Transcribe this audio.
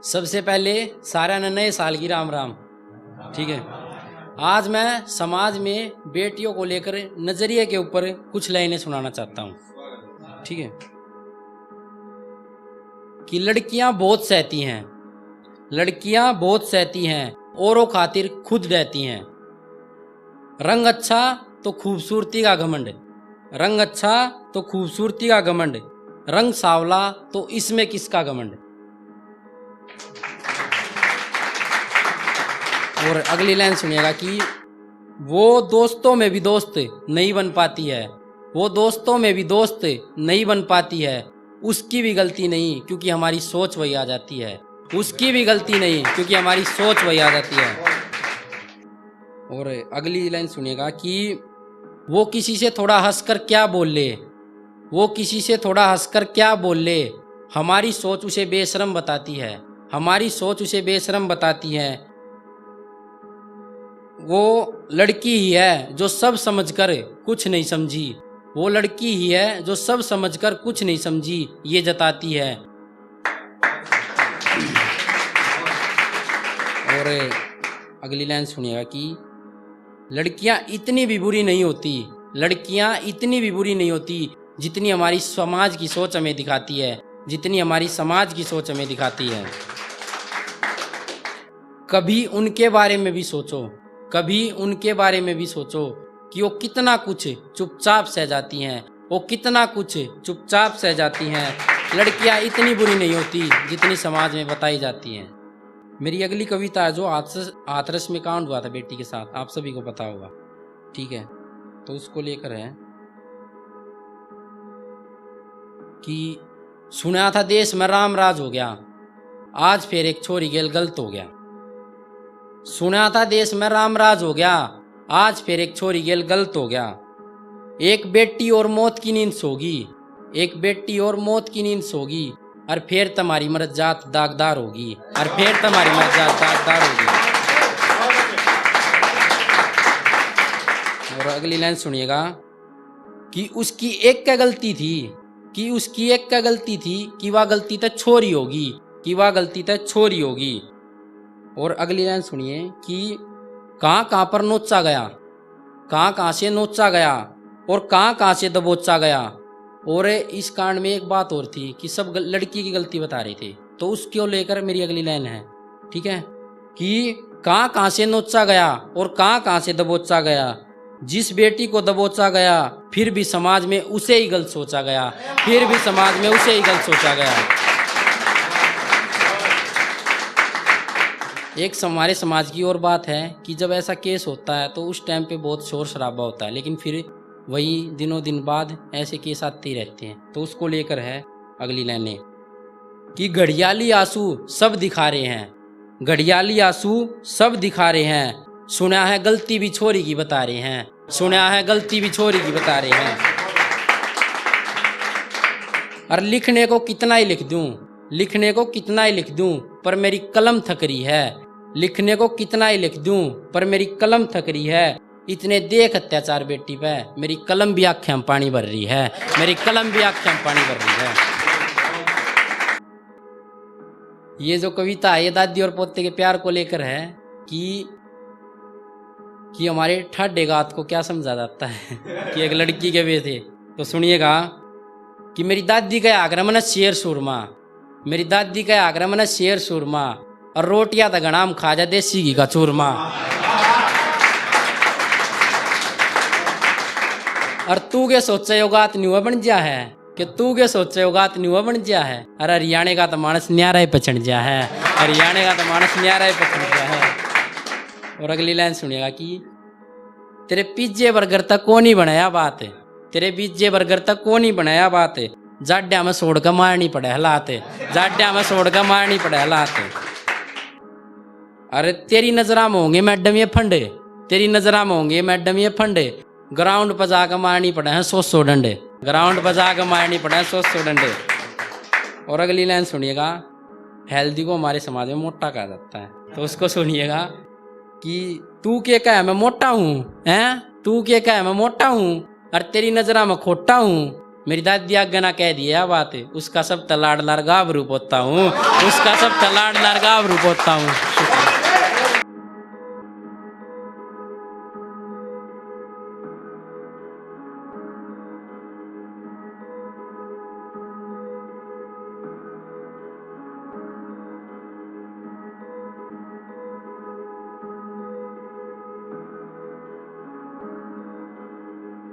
सबसे पहले सारा नए साल की राम राम। ठीक है, आज मैं समाज में बेटियों को लेकर नजरिए के ऊपर कुछ लाइनें सुनाना चाहता हूँ। ठीक है, कि लड़कियां बहुत सहती हैं, लड़कियां बहुत सहती हैं, औरों खातिर खुद रहती हैं। रंग अच्छा तो खूबसूरती का घमंड, रंग अच्छा तो खूबसूरती का घमंड, रंग सावला तो इसमें किसका घमंड। और अगली लाइन सुनिएगा कि वो दोस्तों में भी दोस्त नहीं बन पाती है, वो दोस्तों में भी दोस्त नहीं बन पाती है, उसकी भी गलती नहीं क्योंकि हमारी सोच वही आ जाती है, उसकी भी गलती नहीं क्योंकि हमारी सोच वही आ जाती है। और अगली लाइन सुनिएगा कि वो किसी से थोड़ा हंसकर क्या बोल ले, वो किसी से थोड़ा हंसकर क्या बोल ले, हमारी सोच उसे बेशरम बताती है, हमारी सोच उसे बेशरम बताती है। वो लड़की ही है जो सब समझकर कुछ नहीं समझी, वो लड़की ही है जो सब समझकर कुछ नहीं समझी, ये जताती है। और अगली लाइन सुनिएगा कि लड़कियां इतनी भी बुरी नहीं होती, लड़कियां इतनी भी बुरी नहीं होती जितनी हमारी समाज की सोच हमें दिखाती है, जितनी हमारी समाज की सोच हमें दिखाती है। कभी उनके बारे में भी सोचो, कभी उनके बारे में भी सोचो कि वो कितना कुछ चुपचाप सह जाती हैं, वो कितना कुछ चुपचाप सह जाती हैं। लड़कियां इतनी बुरी नहीं होती जितनी समाज में बताई जाती हैं। मेरी अगली कविता है जो हाथरस में कांड हुआ था बेटी के साथ, आप सभी को पता होगा। ठीक है, तो उसको लेकर है कि सुना था देश में राम राज हो गया, आज फिर एक छोरी गेल गलत हो गया। सुना था देश में राम राज हो गया, आज फिर एक छोरी गेल गलत हो गया। एक बेटी और मौत की नींद सोगी, एक बेटी और मौत की नींद सोगी, और फिर तुम्हारी मर्द जात दागदार होगी, और फिर तुम्हारी मर्द जात दागदार होगी। और अगली लाइन सुनिएगा कि उसकी एक क्या गलती थी, कि उसकी एक क्या गलती थी, कि वह गलती तो छोरी होगी, कि वह गलती तो छोरी होगी। और अगली लाइन सुनिए कि कहाँ कहाँ पर नोचा गया, कहाँ कहाँ से नोचा गया, और कहाँ कहाँ से दबोचा गया। और इस कांड में एक बात और थी कि सब लड़की की गलती बता रहे थे, तो उसको लेकर मेरी अगली लाइन है। ठीक है, कि कहाँ कहाँ से नोचा गया और कहाँ कहाँ से दबोचा गया, जिस बेटी को दबोचा गया फिर भी समाज में उसे ही गलत सोचा गया, फिर भी समाज में उसे ही गलत सोचा गया। एक हमारे समाज की और बात है कि जब ऐसा केस होता है तो उस टाइम पे बहुत शोर शराबा होता है, लेकिन फिर वही दिनों दिन बाद ऐसे केस आते ही रहते हैं। तो उसको लेकर है अगली लाइनें कि घड़ियाली आंसू सब दिखा रहे हैं, घड़ियाली आंसू सब दिखा रहे हैं, सुना है गलती भी छोरी की बता रहे हैं, सुना है गलती भी छोरी की बता रहे हैं। और लिखने को कितना ही लिख दूं, लिखने को कितना ही लिख दूं, पर मेरी कलम थक रही है, लिखने को कितना ही लिख दूं, पर मेरी कलम थक रही है। इतने देख अत्याचार बेटी पे मेरी कलम भी आंखें में पानी भर रही है, मेरी कलम भी आंखें में पानी भर रही है। ये जो कविता है ये दादी और पोते के प्यार को लेकर है कि हमारे ठाडे गात को क्या समझा जाता है कि एक लड़की के वे थे। तो सुनिएगा कि मेरी दादी का आग्रह मन शेर सुरमा, मेरी दादी का आग्रह मन शेर सुरमा, और रोटियां तो गणाम खा जा देसी घी का चूरमा। और तू के सोचे योगात न्यूआ बन जा है, कि तू के सोचे योगात न्यूआ बन जा है, अरे हरियाणे का तो मानस न्यारा ही पचड़ जा है, हरियाणे का तो मानस न्यारा ही पचड़ जा है। और अगली लाइन सुनिएगा कि तेरे पिज्जे बर्गर तक कौन नहीं बनाया बात, तेरे पिज्जे बर्गर तक कौन नहीं बनाया बात, जाड्या में सोड़ का मारनी पड़े हालात, जाड्या में सोड़ का मारनी पड़े हालात। अरे तेरी नजरा में होंगे मैडम ये फंडे, तेरी नजरा में होंगे मैडम ये फंडे, ग्राउंड पर जाकर मारनी पड़े हैं 100 डंडे, ग्राउंड पर जाकर मारनी पड़े हैं 100 डंडे। और अगली लाइन सुनिएगा, हेल्दी को हमारे समाज में मोटा कहा जाता है, तो उसको सुनिएगा कि तू क्या कहे मैं मोटा हूँ, हैं तू क्या कहे मैं मोटा हूँ, और तेरी नजरा में खोटा हूँ, मेरी दादी आगे ना कह दिया बात, उसका सब तलाड़ लार गाभरू पोता हूँ, उसका सब तलाड़ लार गाभरू पोता हूँ।